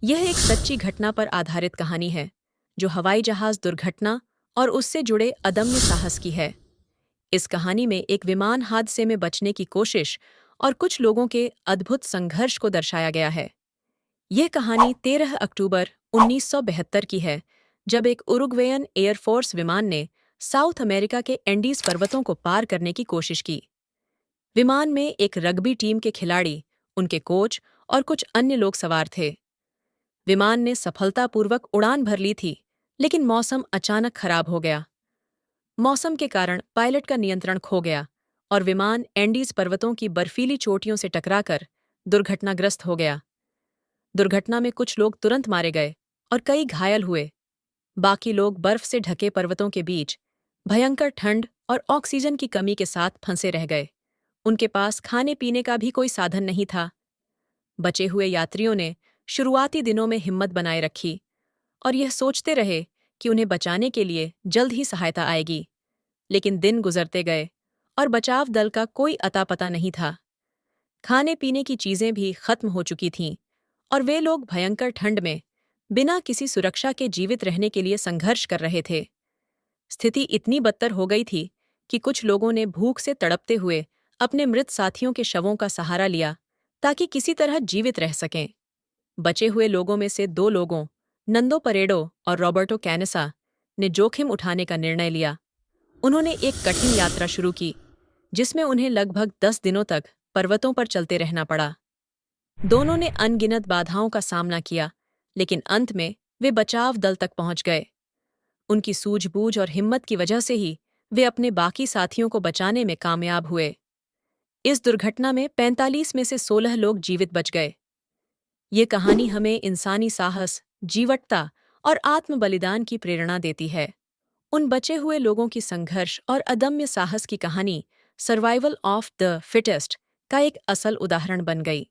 यह एक सच्ची घटना पर आधारित कहानी है, जो हवाई जहाज दुर्घटना और उससे जुड़े अदम्य साहस की है। इस कहानी में एक विमान हादसे में बचने की कोशिश और कुछ लोगों के अद्भुत संघर्ष को दर्शाया गया है। यह कहानी 13 अक्टूबर 1972 की है, जब एक उरुग्वेयन एयरफोर्स विमान ने साउथ अमेरिका के एंडीज पर्वतों को पार करने की कोशिश की। विमान में एक रग्बी टीम के खिलाड़ी, उनके कोच और कुछ अन्य लोग सवार थे। विमान ने सफलतापूर्वक उड़ान भर ली थी, लेकिन मौसम अचानक खराब हो गया। मौसम के कारण पायलट का नियंत्रण खो गया और विमान एंडीज पर्वतों की बर्फीली चोटियों से टकराकर दुर्घटनाग्रस्त हो गया। दुर्घटना में कुछ लोग तुरंत मारे गए और कई घायल हुए। बाकी लोग बर्फ से ढके पर्वतों के बीच भयंकर ठंड और ऑक्सीजन की कमी के साथ फंसे रह गए। उनके पास खाने पीने का भी कोई साधन नहीं था। बचे हुए यात्रियों ने शुरुआती दिनों में हिम्मत बनाए रखी और यह सोचते रहे कि उन्हें बचाने के लिए जल्द ही सहायता आएगी। लेकिन दिन गुजरते गए और बचाव दल का कोई अता पता नहीं था। खाने पीने की चीजें भी खत्म हो चुकी थीं और वे लोग भयंकर ठंड में बिना किसी सुरक्षा के जीवित रहने के लिए संघर्ष कर रहे थे। स्थिति इतनी बदतर हो गई थी कि कुछ लोगों ने भूख से तड़पते हुए अपने मृत साथियों के शवों का सहारा लिया ताकि किसी तरह जीवित रह सकें। बचे हुए लोगों में से दो लोगों, नंदो परेडो और रॉबर्टो कैनेसा, ने जोखिम उठाने का निर्णय लिया। उन्होंने एक कठिन यात्रा शुरू की, जिसमें उन्हें लगभग 10 दिनों तक पर्वतों पर चलते रहना पड़ा। दोनों ने अनगिनत बाधाओं का सामना किया, लेकिन अंत में वे बचाव दल तक पहुंच गए। उनकी सूझबूझ और हिम्मत की वजह से ही वे अपने बाकी साथियों को बचाने में कामयाब हुए। इस दुर्घटना में 45 में से 16 लोग जीवित बच गए। ये कहानी हमें इंसानी साहस, जीवटता और आत्म बलिदान की प्रेरणा देती है। उन बचे हुए लोगों की संघर्ष और अदम्य साहस की कहानी सर्वाइवल ऑफ द फिटेस्ट का एक असल उदाहरण बन गई।